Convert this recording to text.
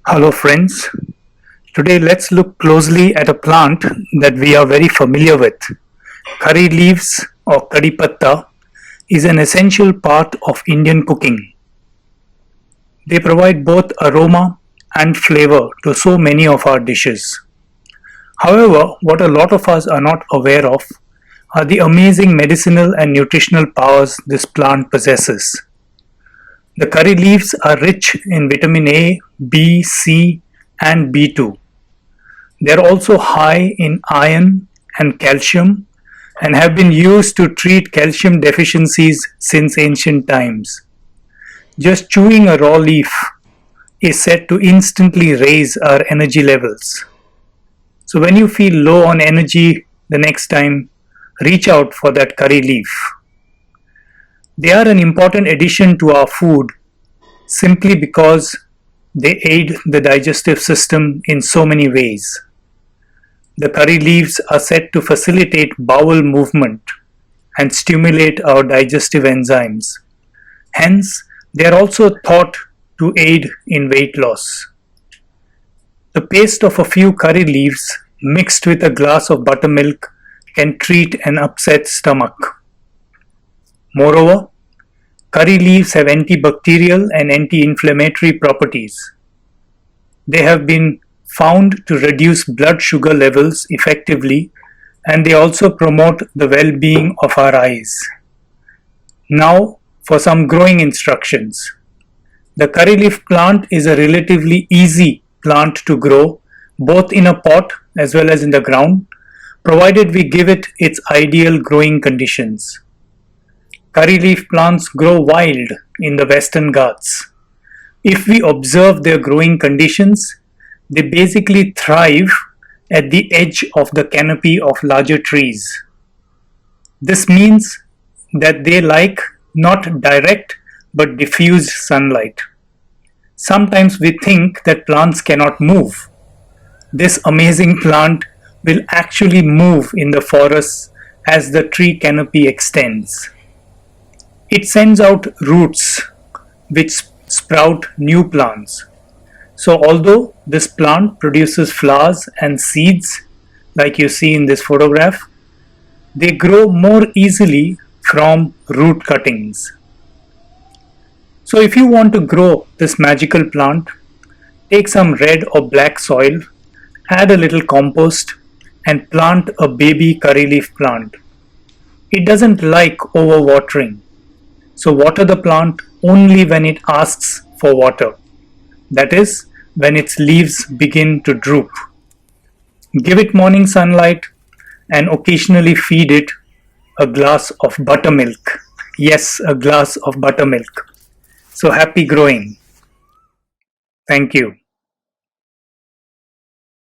Hello friends, today let's look closely at a plant that we are very familiar with. Curry leaves or curry patta is an essential part of Indian cooking. They provide both aroma and flavor to so many of our dishes. However, what a lot of us are not aware of are the amazing medicinal and nutritional powers this plant possesses. The curry leaves are rich in vitamin A, B, C, and B2. They are also high in iron and calcium and have been used to treat calcium deficiencies since ancient times. Just chewing a raw leaf is said to instantly raise our energy levels. So when you feel low on energy the next time, reach out for that curry leaf. They are an important addition to our food simply because they aid the digestive system in so many ways. The curry leaves are said to facilitate bowel movement and stimulate our digestive enzymes. Hence, they are also thought to aid in weight loss. The paste of a few curry leaves mixed with a glass of buttermilk can treat an upset stomach. Moreover, curry leaves have antibacterial and anti-inflammatory properties. They have been found to reduce blood sugar levels effectively, and they also promote the well-being of our eyes. Now, for some growing instructions. The curry leaf plant is a relatively easy plant to grow, both in a pot as well as in the ground, provided we give it its ideal growing conditions. Curry leaf plants grow wild in the Western Ghats. If we observe their growing conditions, they basically thrive at the edge of the canopy of larger trees. This means that they like not direct but diffused sunlight. Sometimes we think that plants cannot move. This amazing plant will actually move in the forests as the tree canopy extends. It sends out roots which sprout new plants. So although this plant produces flowers and seeds like you see in this photograph, they grow more easily from root cuttings. So if you want to grow this magical plant, take some red or black soil, add a little compost and plant a baby curry leaf plant. It doesn't like overwatering. So water the plant only when it asks for water. That is, when its leaves begin to droop. Give it morning sunlight and occasionally feed it a glass of buttermilk. Yes, a glass of buttermilk. So happy growing. Thank you.